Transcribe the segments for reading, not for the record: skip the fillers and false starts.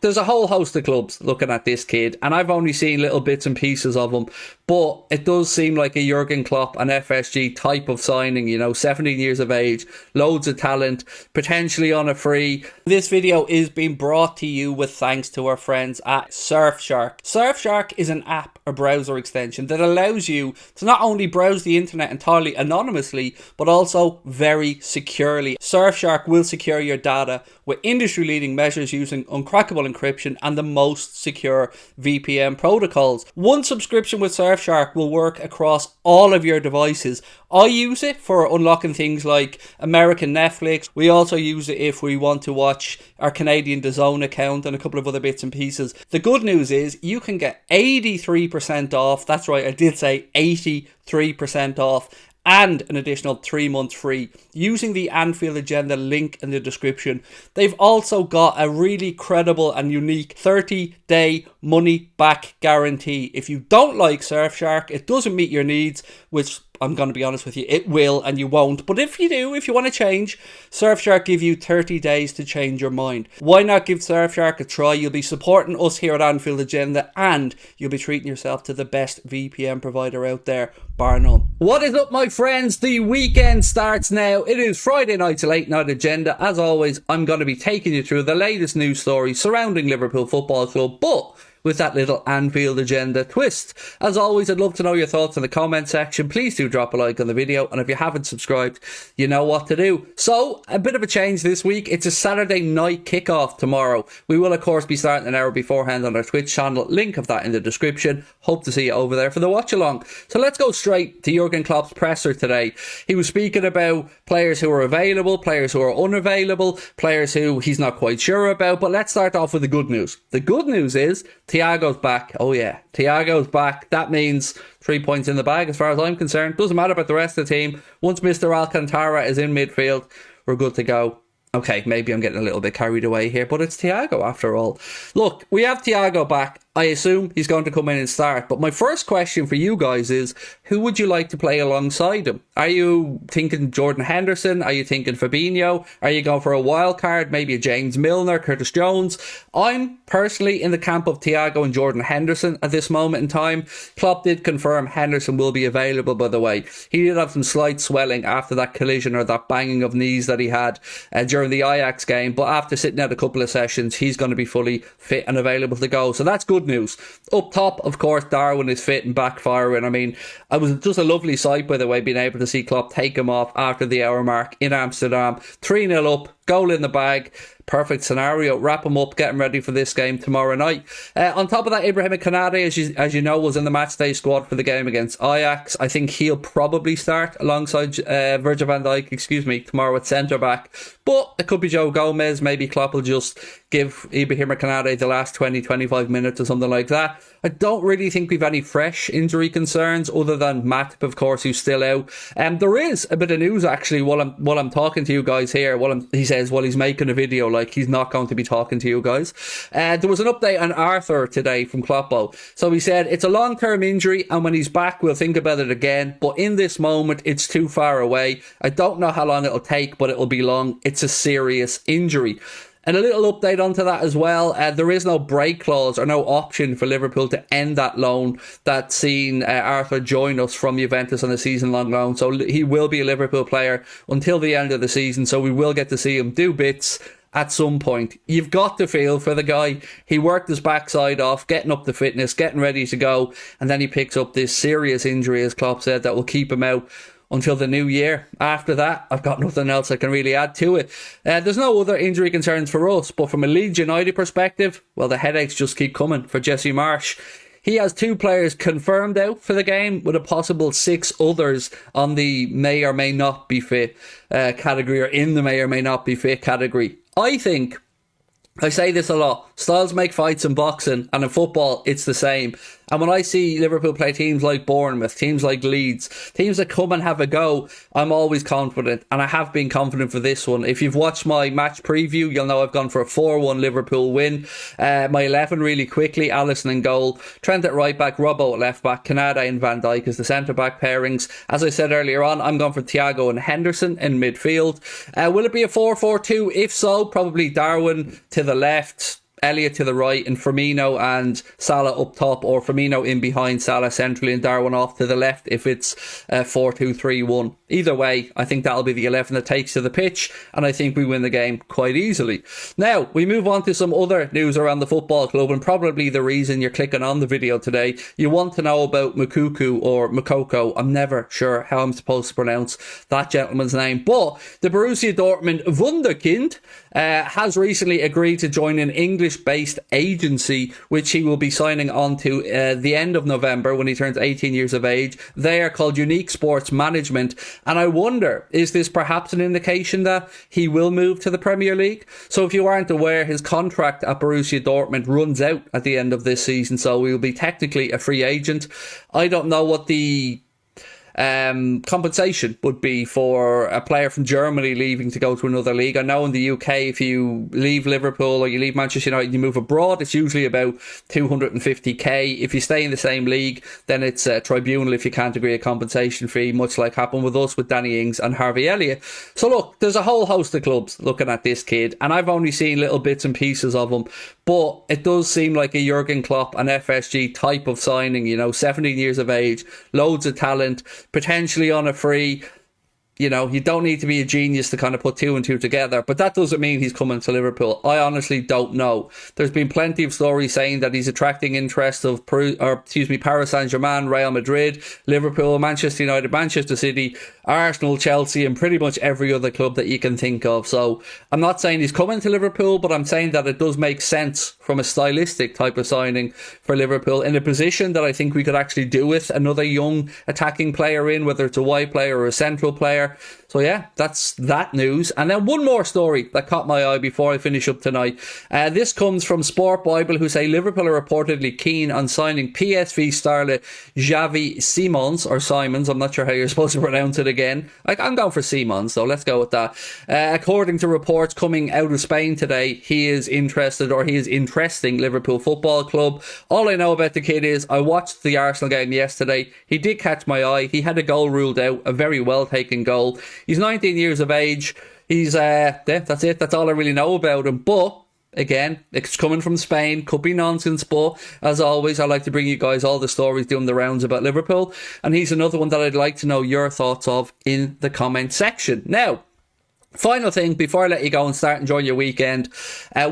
There's a whole host of clubs looking at this kid, and I've only seen little bits and pieces of him, but it does seem like a Jurgen Klopp and FSG type of signing, 17 years of age, loads of talent, potentially on a free. This video is being brought to you with thanks to our friends at Surfshark. Surfshark is an app or browser extension that allows you to not only browse the internet entirely anonymously, but also very securely. Surfshark will secure your data with industry-leading measures using uncrackable encryption and the most secure VPN protocols. One subscription with Surfshark will work across all of your devices. I use it for unlocking things like American Netflix. We also use it if we want to watch our Canadian DAZN account and a couple of other bits and pieces. The good news is you can get 83% off. That's right, I did say 83% off. And an additional 3 months free using the Anfield Agenda link in the description. They've also got a really credible and unique 30-day money-back guarantee. If you don't like Surfshark, it doesn't meet your needs, which I'm going to be honest with you, it will and you won't. But if you do, if you want to change, Surfshark give you 30 days to change your mind. Why not give Surfshark a try? You'll be supporting us here at Anfield Agenda and you'll be treating yourself to the best VPN provider out there, bar none. What is up, my friends? The weekend starts now. It is Friday night's late night agenda. As always, I'm going to be taking you through the latest news stories surrounding Liverpool Football Club, but with that little Anfield Agenda twist. As always, I'd love to know your thoughts in the comment section. Please do drop a like on the video, and if you haven't subscribed, you know what to do. So, a bit of a change this week. It's a Saturday night kickoff tomorrow. We will, of course, be starting an hour beforehand on our Twitch channel. Link of that in the description. Hope to see you over there for the watch along. So let's go straight to Jurgen Klopp's presser today. He was speaking about players who are available, players who are unavailable, players who he's not quite sure about, but let's start off with the good news. The good news is Thiago's back. Oh yeah, Thiago's back. That means 3 points in the bag as far as I'm concerned. Doesn't matter about the rest of the team. Once Mr. Alcantara is in midfield, we're good to go. Okay, maybe I'm getting a little bit carried away here, but it's Thiago after all. Look, we have Thiago back. I assume he's going to come in and start. But my first question for you guys is, who would you like to play alongside him? Are you thinking Jordan Henderson? Are you thinking Fabinho? Are you going for a wild card? Maybe a James Milner, Curtis Jones? I'm personally in the camp of Thiago and Jordan Henderson at this moment in time. Klopp did confirm Henderson will be available, by the way. He did have some slight swelling after that collision or that banging of knees that he had during the Ajax game. But after sitting out a couple of sessions, he's going to be fully fit and available to go. So that's good news. Up top, of course, Darwin is fit and backfiring. I mean, it was just a lovely sight, by the way, being able to see Klopp take him off after the hour mark in Amsterdam. 3-0 up, goal in the bag. Perfect scenario. Wrap him up, get him ready for this game tomorrow night. On top of that, Ibrahim Konate, as you know, was in the matchday squad for the game against Ajax. I think he'll probably start alongside Virgil van Dijk, tomorrow at centre-back. But it could be Joe Gomez. Maybe Klopp will just give Ibrahim Konate the last 20-25 minutes or something like that. I don't really think we've any fresh injury concerns other than Matip, of course, who's still out. There is a bit of news actually while I'm talking to you guys here. He says while he's making a video, like he's not going to be talking to you guys. There was an update on Arthur today from Kloppo. So he said it's a long-term injury, and when he's back, we'll think about it again. But in this moment, it's too far away. I don't know how long it'll take, but it'll be long. It's a serious injury. And a little update onto that as well. There is no break clause or no option for Liverpool to end that loan that's seen Arthur join us from Juventus on a season-long loan. So he will be a Liverpool player until the end of the season. So we will get to see him do bits at some point. You've got to feel for the guy. He worked his backside off, getting up the fitness, getting ready to go. And then he picks up this serious injury, as Klopp said, that will keep him out until the new year. After that, I've got nothing else I can really add to it. There's no other injury concerns for us, but from a Leeds United perspective, well, the headaches just keep coming for Jesse Marsch. He has 2 players confirmed out for the game, with a possible 6 others on the may or may not be fit category, or in the may or may not be fit category. I say this a lot. Styles make fights in boxing, and in football, it's the same. And when I see Liverpool play teams like Bournemouth, teams like Leeds, teams that come and have a go, I'm always confident. And I have been confident for this one. If you've watched my match preview, you'll know I've gone for a 4-1 Liverpool win. My 11 really quickly: Alisson in goal, Trent at right back, Robbo at left back, Konate and Van Dijk as the centre back pairings. As I said earlier on, I'm going for Thiago and Henderson in midfield. Will it be a 4-4-2? If so, probably Darwin to the left, Elliott to the right and Firmino and Salah up top, or Firmino in behind Salah centrally and Darwin off to the left if it's 4-2-3-1. Either way, I think that'll be the 11 that takes to the pitch, and I think we win the game quite easily. Now, we move on to some other news around the football club, and probably the reason you're clicking on the video today. You want to know about Moukoko or Moukoko. I'm never sure how I'm supposed to pronounce that gentleman's name, but the Borussia Dortmund wunderkind has recently agreed to join an English-based agency, which he will be signing on to the end of November when he turns 18 years of age. They are called Unique Sports Management, and I wonder, is this perhaps an indication that he will move to the Premier League? So if you aren't aware, his contract at Borussia Dortmund runs out at the end of this season, so he will be technically a free agent. I don't know what the compensation would be for a player from Germany leaving to go to another league. I know in the UK, if you leave Liverpool or you leave Manchester United, you move abroad, it's usually about 250k. If you stay in the same league, then it's a tribunal if you can't agree a compensation fee, much like happened with us with Danny Ings and Harvey Elliott. So look, there's a whole host of clubs looking at this kid, and I've only seen little bits and pieces of him, but it does seem like a Jurgen Klopp and FSG type of signing. 17 years of age, loads of talent, potentially on a free. You don't need to be a genius to kind of put two and two together, but that doesn't mean he's coming to Liverpool. I honestly don't know. There's been plenty of stories saying that he's attracting interest of Paris Saint-Germain, Real Madrid, Liverpool, Manchester United, Manchester City, Arsenal, Chelsea, and pretty much every other club that you can think of. So I'm not saying he's coming to Liverpool, but I'm saying that it does make sense from a stylistic type of signing for Liverpool in a position that I think we could actually do with another young attacking player in, whether it's a wide player or a central player. So yeah, that's that news. And then one more story that caught my eye before I finish up tonight. This comes from Sport Bible, who say Liverpool are reportedly keen on signing PSV starlet Xavi Simons. I'm not sure how you're supposed to pronounce it again. I'm going for Simons, so let's go with that. According to reports coming out of Spain today, he is interesting Liverpool Football Club. All I know about the kid is I watched the Arsenal game yesterday. He did catch my eye. He had a goal ruled out, a very well taken goal. He's 19 years of age. He's that's it. That's all I really know about him. But again, it's coming from Spain. Could be nonsense, but as always, I like to bring you guys all the stories doing the rounds about Liverpool. And he's another one that I'd like to know your thoughts of in the comment section. Now, final thing before I let you go and start enjoying your weekend,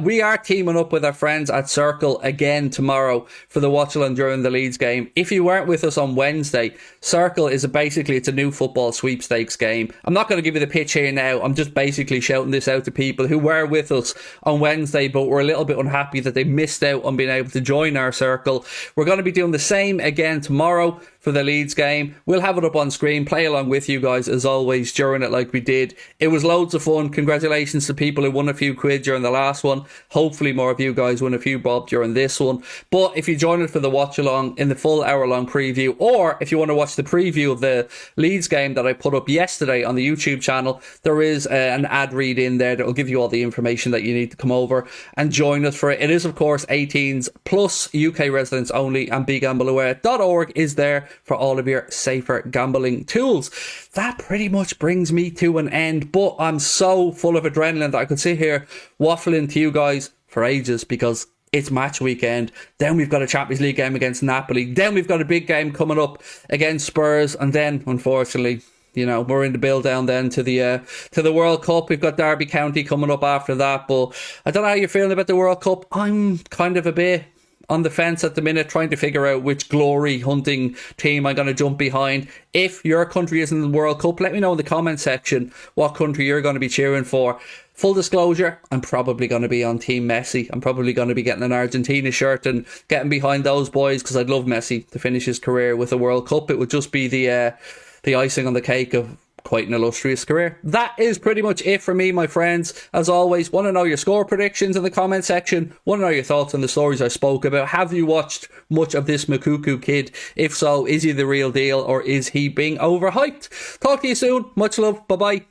we are teaming up with our friends at Circle again tomorrow for the watch along during the Leeds game. If you weren't with us on Wednesday, Circle is it's a new football sweepstakes game. I'm not going to give you the pitch here now. I'm just basically shouting this out to people who were with us on Wednesday but were a little bit unhappy that they missed out on being able to join our Circle. We're going to be doing the same again tomorrow for the Leeds game. We'll have it up on screen, play along with you guys as always during it like we did. It was loads of fun. Congratulations to people who won a few quid during the last one. Hopefully more of you guys win a few bob during this one. But if you join us for the watch along in the full hour long preview, or if you want to watch the preview of the Leeds game that I put up yesterday on the YouTube channel, there is an ad read in there that will give you all the information that you need to come over and join us for it. It is of course 18s plus, UK residents only, and begambleaware.org is there for all of your safer gambling tools. That pretty much brings me to an end, but I'm so full of adrenaline that I could sit here waffling to you guys for ages because it's match weekend. Then we've got a Champions League game against Napoli. Then we've got a big game coming up against Spurs, and then unfortunately, we're in the build down then to the World Cup. We've got Derby County coming up after that, but I don't know how you're feeling about the World Cup. I'm kind of a bit on the fence at the minute, trying to figure out which glory hunting team I'm going to jump behind. If your country is in the World Cup, let me know in the comment section what country you're going to be cheering for. Full disclosure, I'm probably going to be on Team Messi. I'm probably going to be getting an Argentina shirt and getting behind those boys because I'd love Messi to finish his career with a World Cup. It would just be the icing on the cake of quite an illustrious career. That is pretty much it for me, my friends. As always, want to know your score predictions in the comment section. Want to know your thoughts on the stories I spoke about. Have you watched much of this Moukoko kid? If so, is he the real deal or is he being overhyped? Talk to you soon. Much love. Bye bye.